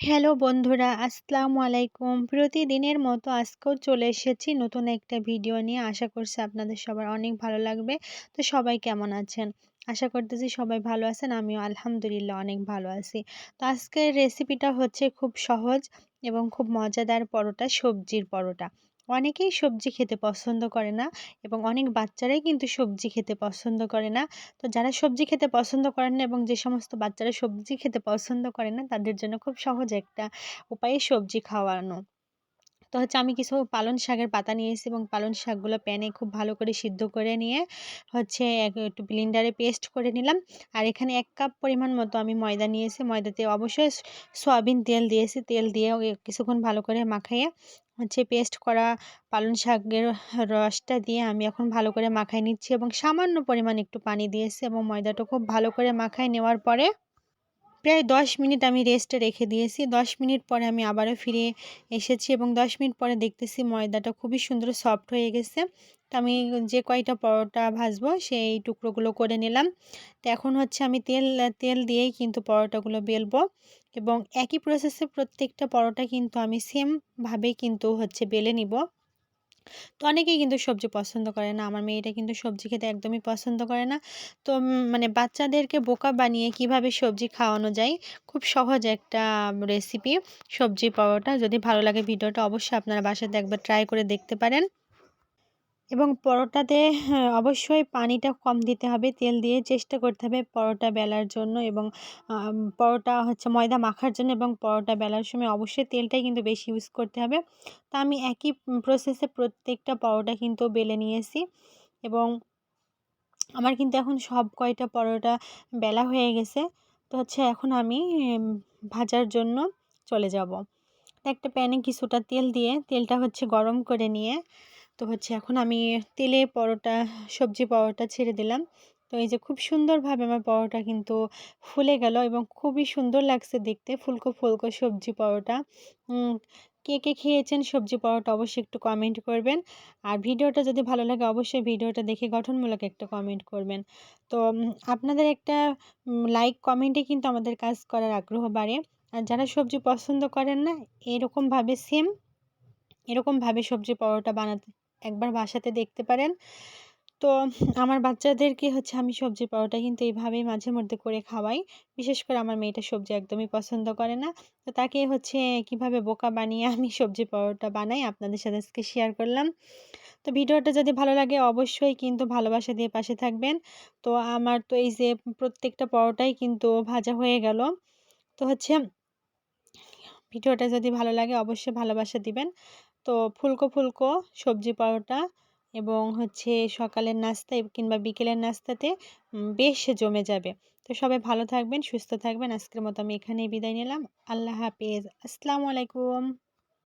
Hello বন্ধুরা, আসসালামু আলাইকুম। প্রতিদিনের মতো আজকেও চলে এসেছি নতুন একটা ভিডিও নিয়ে। আশা করছি আপনাদের সবার অনেক ভালো লাগবে। তো সবাই কেমন আছেন? আশা করতেছি সবাই ভালো আছেন। আমিও আলহামদুলিল্লাহ অনেক ভালো আছি। তো আজকের রেসিপিটা হচ্ছে খুব সহজ এবং খুব মজাদার পরোটা, সবজির পরোটা। অনেকেই সবজি খেতে পছন্দ করে না এবং অনেক বাচ্চারাই কিন্তু সবজি খেতে পছন্দ করে না। তো যারা সবজি খেতে পছন্দ করেন না এবং যে সমস্ত বাচ্চারা সবজি খেতে পছন্দ করে না তাদের জন্য খুব সহজ একটা উপায়ে সবজি খাওয়ানো। তো হচ্ছে আমি কিছু পালং শাকের পাতা নিয়ে এসেছি এবং পালং শাকগুলো প্যানে খুব ভালো করে সিদ্ধ করে নিয়ে হচ্ছে একটু ব্লেন্ডারে পেস্ট করে নিলাম। আর এখানে ১ কাপ পরিমাণ মতো আমি ময়দা নিয়েছি। ময়দাতে অবশ্যই সয়াবিন তেল দিয়েছি। তেল দিয়ে কিছুক্ষণ ভালো করে মাখাইয়ে হচ্ছে পেস্ট করা পালং শাকের রসটা দিয়ে আমি এখন ভালো করে মাখায় নিচ্ছি এবং সামান্য পরিমাণ একটু পানি দিয়েছি এবং ময়দাটা খুব ভালো করে মাখায় নেওয়ার পরে প্রায় ১০ মিনিট আমি রেস্টে রেখে দিয়েছি। ১০ মিনিট পরে আমি আবারও ফিরে এসেছি এবং ১০ মিনিট পরে দেখতেছি ময়দাটা খুবই সুন্দর সফট হয়ে গেছে। তো আমি যে কয়টা পরোটা ভাজবো সেই টুকরোগুলো করে নিলাম। তো এখন হচ্ছে আমি তেল দিয়েই কিন্তু পরোটাগুলো বেলবো এবং একই প্রসেসে প্রত্যেকটা পরোটা কিন্তু আমি সেম ভাবেই কিন্তু হচ্ছে বেলে নিব। তো অনেকেই কিন্তু সবজি পছন্দ করে না। আমার মেয়েটা কিন্তু সবজি খেতে একদমই পছন্দ করে না। তো মানে বাচ্চাদেরকে বোকা বানিয়ে কিভাবে সবজি খাওয়ানো যায়, খুব সহজ একটা রেসিপি সবজি পরোটা। যদি ভালো লাগে ভিডিওটা অবশ্যই আপনারা বাসাতে একবার ট্রাই করে দেখতে পারেন। এবং পরোটাতে অবশ্যই পানিটা কম দিতে হবে। তেল দিয়ে চেষ্টা করতে হবে পরোটা বেলার জন্য এবং পরোটা হচ্ছে ময়দা মাখার জন্য এবং পরোটা বেলার সময় অবশ্যই তেলটাই কিন্তু বেশি ইউজ করতে হবে। তো আমি একই প্রসেসে প্রত্যেকটা পরোটা কিন্তু বেলে নিয়েছি এবং আমার কিন্তু এখন সব কয়টা পরোটা বেলা হয়ে গেছে। তো হচ্ছে এখন আমি ভাজার জন্য চলে যাব। একটা প্যানে কিছুটা তেল দিয়ে তেলটা হচ্ছে গরম করে নিয়ে তো হচ্ছে এখন আমি তেলে সবজি পরোটা ছেড়ে দিলাম। তো এই যে খুব সুন্দরভাবে আমার পরোটা কিন্তু ফুলে গেল এবং খুবই সুন্দর লাগছে দেখতে ফুলকো ফুলকো সবজি পরোটা। উম কে কে খেয়েছেন সবজি পরোটা অবশ্যই একটু কমেন্ট করবেন। আর ভিডিওটা যদি ভালো লাগে অবশ্যই ভিডিওটা দেখে গঠনমূলক একটা কমেন্ট করবেন। তো আপনাদের একটা লাইক কমেন্টে কিন্তু আমাদের কাজ করার আগ্রহ বাড়ে। আর যারা সবজি পছন্দ করেন না এরকমভাবে সবজি পরোটা বানাতে একবার বাসাতে দেখতে পারেন। তো আমার বাচ্চাদেরকে হচ্ছে আমি সবজি পরোটা কিন্তু এইভাবেই মাঝে মধ্যে করে খাওয়াই। বিশেষ করে আমার মেয়েটা সবজি একদমই পছন্দ করে না। তো তাকে হচ্ছে কিভাবে বোকা বানিয়ে আমি সবজি পরোটা বানাই আপনাদের সাথে আজকে শেয়ার করলাম। তো ভিডিওটা যদি ভালো লাগে অবশ্যই কিন্তু ভালোবাসা দিয়ে পাশে থাকবেন। তো আমার তো এই যে প্রত্যেকটা পরোটাই কিন্তু ভাজা হয়ে গেল। তো হচ্ছে ভিডিওটা যদি ভালো লাগে অবশ্যই ভালোবাসা দিবেন। তো ফুলকো ফুলকো সবজি পরোটা এবং হচ্ছে সকালের নাস্তা কিংবা বিকেলের নাস্তাতে বেশ জমে যাবে। তো সবাই ভালো থাকবেন, সুস্থ থাকবেন। আজকের মতো আমি এখানেই বিদায় নিলাম। আল্লাহ হাফেজ। আসসালামু আলাইকুম।